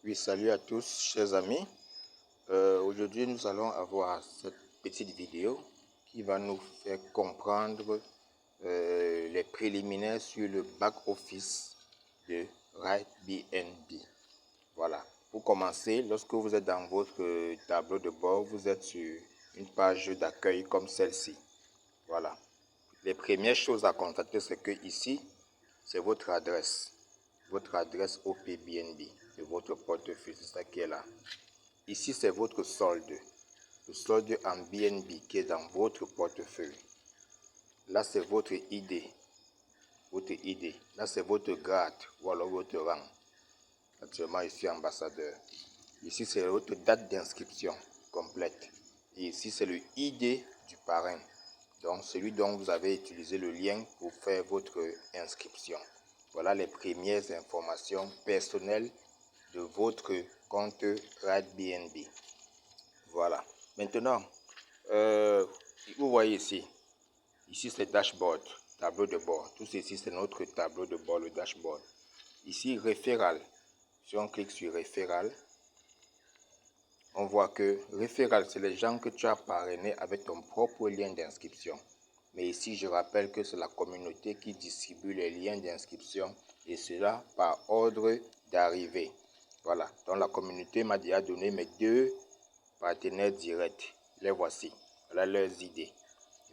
Oui, salut à tous, chers amis. Aujourd'hui, nous allons avoir cette petite vidéo qui va nous faire comprendre les préliminaires sur le back-office de RideBnB. Voilà. Pour commencer, lorsque vous êtes dans votre tableau de bord, vous êtes sur une page d'accueil comme celle-ci. Voilà. Les premières choses à constater, c'est que ici, c'est votre adresse OPBNB de votre portefeuille, c'est ça qui est là. Ici, c'est votre solde, le solde en BNB qui est dans votre portefeuille. Là, c'est votre ID, Là, c'est votre grade ou alors votre rang. Actuellement, ici, ambassadeur. Ici, c'est votre date d'inscription complète. Et ici, c'est le ID du parrain. Donc, celui dont vous avez utilisé le lien pour faire votre inscription. Voilà les premières informations personnelles de votre compte RideBnB. Voilà. Maintenant, vous voyez ici c'est dashboard, tableau de bord. Tout ceci, c'est notre tableau de bord, le dashboard. Ici, référal. Si on clique sur référal, on voit que référal, c'est les gens que tu as parrainés avec ton propre lien d'inscription. Mais ici, je rappelle que c'est la communauté qui distribue les liens d'inscription et cela par ordre d'arrivée. Voilà. Donc, la communauté m'a déjà donné mes deux partenaires directs. Les voici. Voilà leurs idées.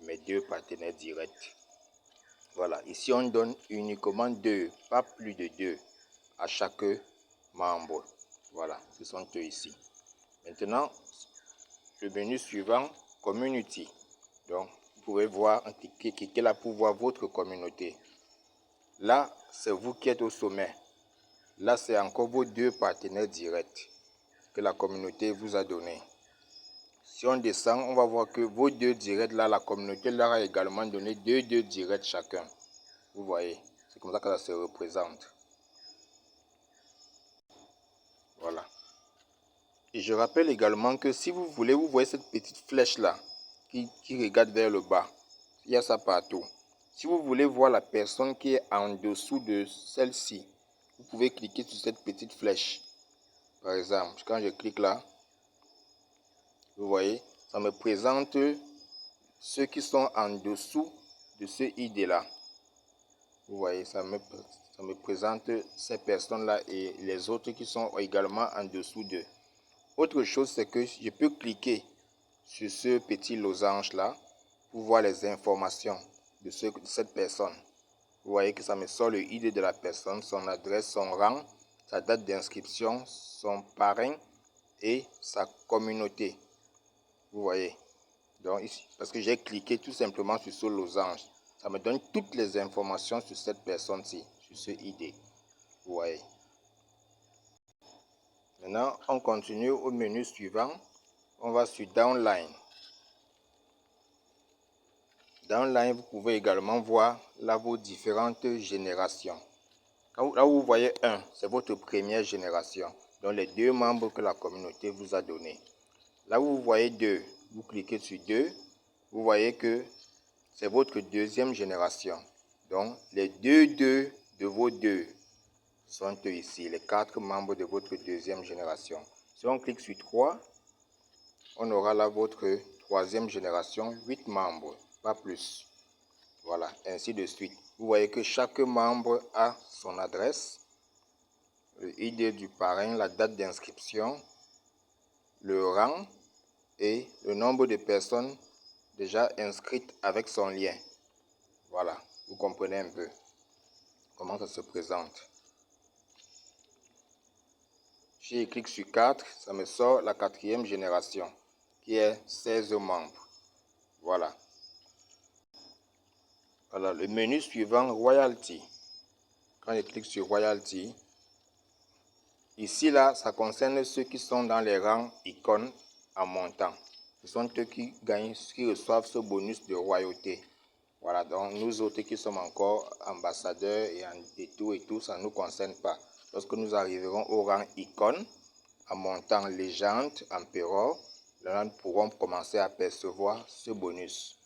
Mes deux partenaires directs. Voilà. Ici, on donne uniquement 2, pas plus de 2 à chaque membre. Voilà. Ce sont eux ici. Maintenant, le menu suivant, Community. Donc, vous pouvez voir, cliquez là pour voir votre communauté. Là, c'est vous qui êtes au sommet. Là, c'est encore vos deux partenaires directs que la communauté vous a donné. Si on descend, on va voir que vos deux directs là, la communauté leur a également donné deux directs chacun. Vous voyez, c'est comme ça que ça se représente. Voilà. Et je rappelle également que si vous voulez, vous voyez cette petite flèche là qui regarde vers le bas. Il y a ça partout. Si vous voulez voir la personne qui est en dessous de celle-ci, vous pouvez cliquer sur cette petite flèche. Par exemple, quand je clique là, vous voyez, ça me présente ceux qui sont en dessous de ce ID là. Vous voyez, ça me présente ces personnes-là et les autres qui sont également en dessous d'eux. Autre chose, c'est que je peux cliquer sur ce petit losange-là pour voir les informations de cette personne. Vous voyez que ça me sort le ID de la personne, son adresse, son rang, sa date d'inscription, son parrain et sa communauté. Vous voyez. Donc ici, parce que j'ai cliqué tout simplement sur ce losange. Ça me donne toutes les informations sur cette personne-ci, sur ce ID. Vous voyez. Maintenant, on continue au menu suivant. On va sur Downline. Downline, vous pouvez également voir là vos différentes générations. Là où vous voyez 1, c'est votre première génération. Donc les deux membres que la communauté vous a donnés. Là où vous voyez 2, vous cliquez sur 2. Vous voyez que c'est votre deuxième génération. Donc, les deux de vos deux sont ici, les 4 membres de votre deuxième génération. Si on clique sur 3, on aura là votre troisième génération, 8 membres, pas plus. Voilà, ainsi de suite. Vous voyez que chaque membre a son adresse, le ID du parrain, la date d'inscription, le rang et le nombre de personnes déjà inscrites avec son lien. Voilà, vous comprenez un peu comment ça se présente. Si je clique sur 4, ça me sort la 4e génération qui est 16 membres. Voilà. Voilà, le menu suivant, Royalty. Quand je clique sur Royalty, ici là, ça concerne ceux qui sont dans les rangs icônes en montant. Ce sont eux qui gagnent, qui reçoivent ce bonus de royauté. Voilà, donc nous autres qui sommes encore ambassadeurs et tout, ça ne nous concerne pas. Lorsque nous arriverons au rang icône, en montant légende, empereur, là nous pourrons commencer à percevoir ce bonus.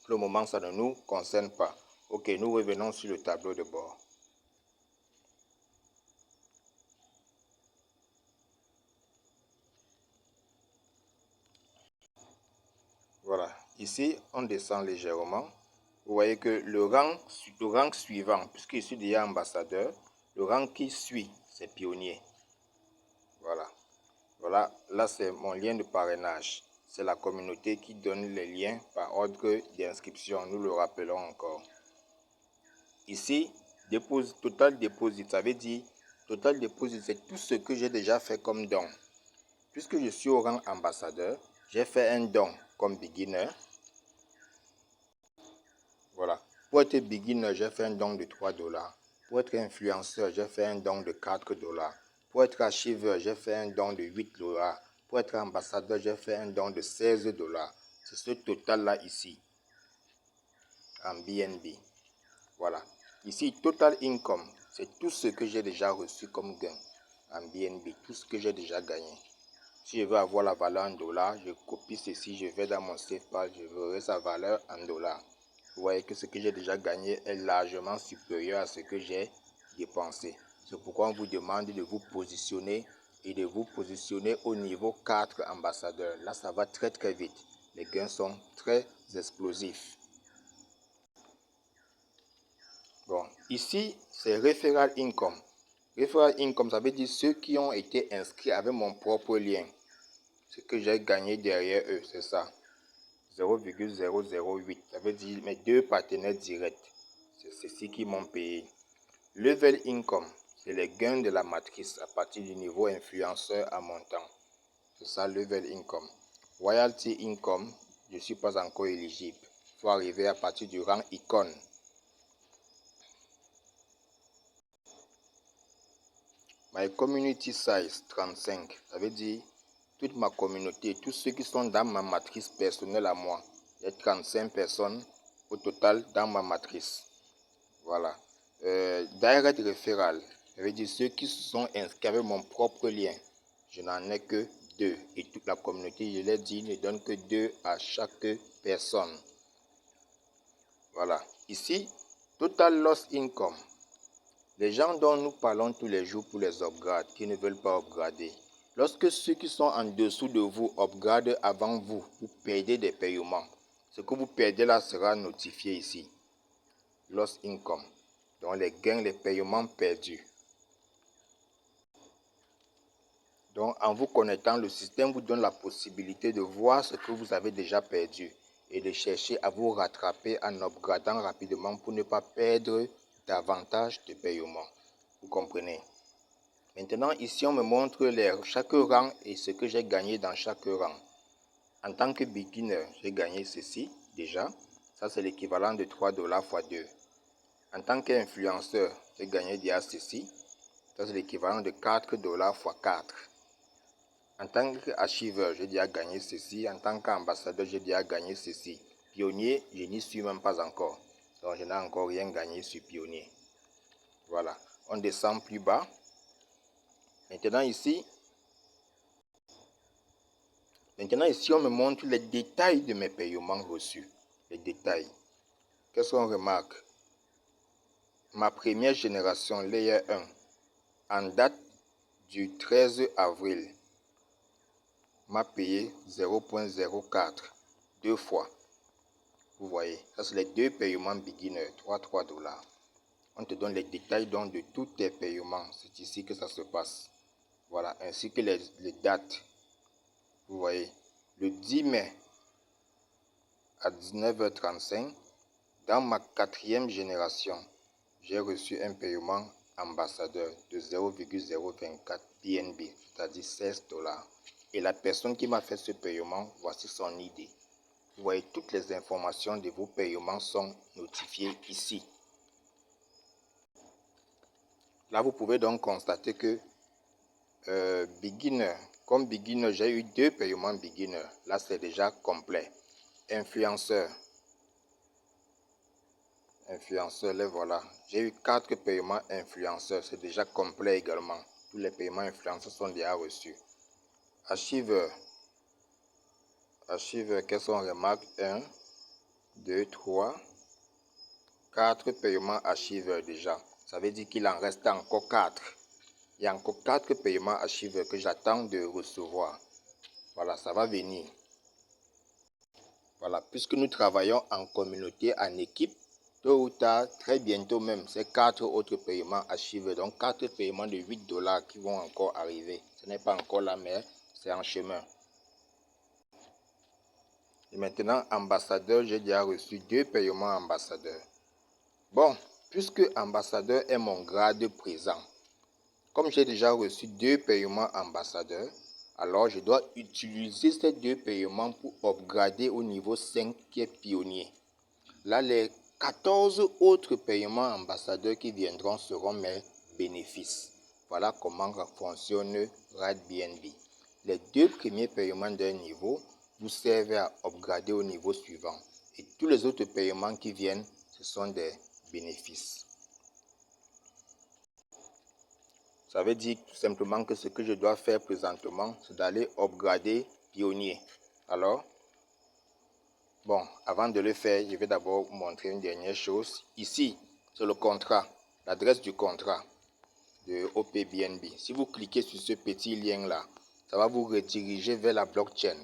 Pour le moment, ça ne nous concerne pas. Ok, nous revenons sur le tableau de bord. ici, on descend légèrement. Vous voyez que le rang suivant, puisque je suis déjà ambassadeur, le rang qui suit, c'est pionnier. Voilà. Voilà, là c'est mon lien de parrainage. C'est la communauté qui donne les liens par ordre d'inscription, nous le rappelons encore. Ici, total deposit, ça veut dire, total deposit, c'est tout ce que j'ai déjà fait comme don. Puisque je suis au rang ambassadeur, j'ai fait un don comme beginner. Voilà. Pour être beginner, j'ai fait un don de 3 $. Pour être influenceur, j'ai fait un don de 4 $. Pour être archiveur, j'ai fait un don de 8 $. Pour être ambassadeur, j'ai fait un don de 16 $. C'est ce total-là ici, en BNB. Voilà. Ici, total income, c'est tout ce que j'ai déjà reçu comme gain en BNB, tout ce que j'ai déjà gagné. Si je veux avoir la valeur en dollars, je copie ceci, je vais dans mon SafePal, je verrai sa valeur en dollars. Vous voyez que ce que j'ai déjà gagné est largement supérieur à ce que j'ai dépensé. C'est pourquoi on vous demande de vous positionner et de vous positionner au niveau 4 ambassadeurs. Là, ça va très très vite. Les gains sont très explosifs. Bon, ici, c'est Referral Income. Referral Income, ça veut dire ceux qui ont été inscrits avec mon propre lien. Ce que j'ai gagné derrière eux, c'est ça. 0,008. Ça veut dire mes 2 partenaires directs. C'est ceci qui m'ont payé. Level Income, c'est les gains de la matrice à partir du niveau influenceur à montant. C'est ça, Level Income. Royalty Income, je ne suis pas encore éligible. Il faut arriver à partir du rang icône. My community size 35, ça veut dire toute ma communauté, tous ceux qui sont dans ma matrice personnelle à moi. Il y a 35 personnes au total dans ma matrice. Voilà. Direct Referral, ça veut dire ceux qui sont inscrits avec mon propre lien. Je n'en ai que 2. Et toute la communauté, je l'ai dit, ne donne que 2 à chaque personne. Voilà. Ici, Total Loss Income. Les gens dont nous parlons tous les jours pour les upgrades, qui ne veulent pas upgrader. Lorsque ceux qui sont en dessous de vous upgradent avant vous, vous perdez des paiements. Ce que vous perdez là sera notifié ici. Loss Income. Donc les gains, les paiements perdus. Donc en vous connectant, le système vous donne la possibilité de voir ce que vous avez déjà perdu et de chercher à vous rattraper en upgradant rapidement pour ne pas perdre davantage de paiements. Vous comprenez? Maintenant, ici, on me montre chaque rang et ce que j'ai gagné dans chaque rang. En tant que beginner, j'ai gagné ceci déjà. Ça, c'est l'équivalent de 3 $ x 2. En tant qu'influenceur, j'ai gagné déjà ceci. Ça, c'est l'équivalent de 4 $ x 4. En tant qu'archiveur, j'ai déjà gagné ceci. En tant qu'ambassadeur, j'ai déjà gagné ceci. Pionnier, je n'y suis même pas encore. Donc, je n'ai encore rien gagné sur Pionnier. Voilà. On descend plus bas. Maintenant ici, on me montre les détails de mes paiements reçus. Les détails. Qu'est-ce qu'on remarque? Ma première génération, Layer 1, en date du 13 avril, m'a payé 0,04 2 fois. Vous voyez, ça c'est les 2 paiements beginner, 3 $. On te donne les détails donc de tous tes paiements. C'est ici que ça se passe. Voilà, ainsi que les dates. Vous voyez, le 10 mai à 19h35, dans ma 4e génération, j'ai reçu un paiement ambassadeur de 0,024 BNB, c'est-à-dire 16 $. Et la personne qui m'a fait ce paiement, voici son ID. Vous voyez, toutes les informations de vos paiements sont notifiées ici. Là, vous pouvez donc constater que beginner, comme beginner, j'ai eu 2 paiements beginner. Là, c'est déjà complet. Influenceur, les voilà. J'ai eu 4 paiements influenceurs. C'est déjà complet également. Tous les paiements influenceurs sont déjà reçus. Archiveur, qu'est-ce qu'on remarque? 1, 2, 3, 4 paiements archiveurs déjà. Ça veut dire qu'il en reste encore 4. Il y a encore 4 paiements archiveurs que j'attends de recevoir. Voilà, ça va venir. Voilà, puisque nous travaillons en communauté, en équipe, tôt ou tard, très bientôt même, ces 4 autres paiements achèvent. Donc 4 paiements de 8 $ qui vont encore arriver. Ce n'est pas encore là, mais c'est en chemin. Et maintenant, ambassadeur, j'ai déjà reçu 2 paiements ambassadeur. Bon, puisque ambassadeur est mon grade présent, comme j'ai déjà reçu 2 paiements ambassadeurs, alors je dois utiliser ces 2 paiements pour upgrader au niveau 5 qui est pionnier. Là, les 14 autres paiements ambassadeurs qui viendront seront mes bénéfices. Voilà comment fonctionne RadBNB. Les 2 premiers paiements d'un niveau vous servent à upgrader au niveau suivant. Et tous les autres paiements qui viennent, ce sont des bénéfices. Ça veut dire tout simplement que ce que je dois faire présentement, c'est d'aller upgrader pionnier. Alors, bon, avant de le faire, je vais d'abord vous montrer une dernière chose. Ici, c'est le contrat, l'adresse du contrat de OPBNB. Si vous cliquez sur ce petit lien-là, ça va vous rediriger vers la blockchain.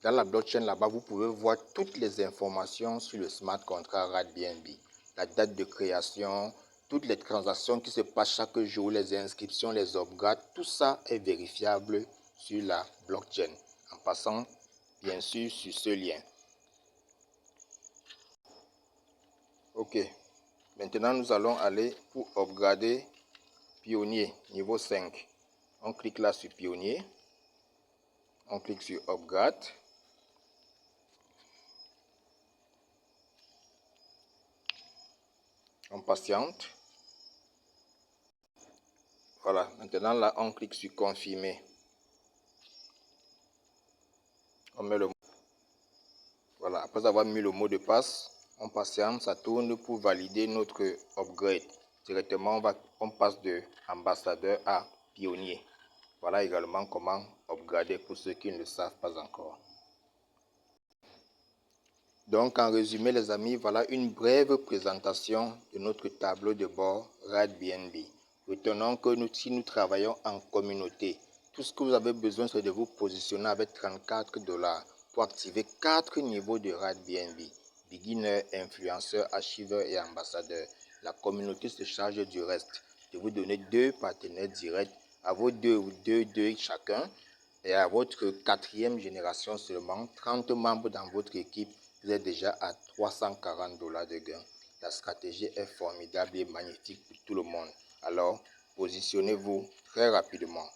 Dans la blockchain, là-bas, vous pouvez voir toutes les informations sur le smart contract RadBNB. La date de création, toutes les transactions qui se passent chaque jour, les inscriptions, les upgrades, tout ça est vérifiable sur la blockchain en passant bien sûr sur ce lien. Ok, maintenant nous allons aller pour upgrader pionnier niveau 5. On clique là sur pionnier, on clique sur upgrade. On patiente. Voilà, maintenant là on clique sur confirmer. On met le mot. Voilà, après avoir mis le mot de passe, on patiente, ça tourne pour valider notre upgrade. Directement on passe de ambassadeur à pionnier. Voilà également comment upgrader pour ceux qui ne le savent pas encore. Donc en résumé les amis, voilà une brève présentation de notre tableau de bord RadBNB. Retenons que si nous travaillons en communauté, tout ce que vous avez besoin c'est de vous positionner avec 34 $ pour activer 4 niveaux de RadBNB. Beginner, influenceur, archiveur et ambassadeur. La communauté se charge du reste, de vous donner 2 partenaires directs, à vos 2 chacun, et à votre 4e génération seulement, 30 membres dans votre équipe, vous êtes déjà à 340 $ de gain. La stratégie est formidable et magnifique pour tout le monde. Alors, positionnez-vous très rapidement.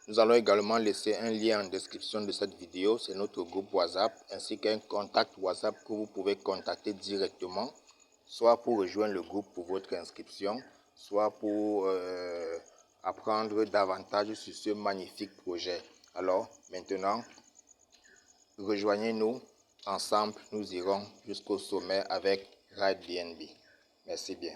Nous allons également laisser un lien en description de cette vidéo. C'est notre groupe WhatsApp ainsi qu'un contact WhatsApp que vous pouvez contacter directement, soit pour rejoindre le groupe pour votre inscription, soit pour apprendre davantage sur ce magnifique projet. Alors, maintenant, rejoignez-nous, ensemble nous irons jusqu'au sommet avec RadBNB. Merci bien.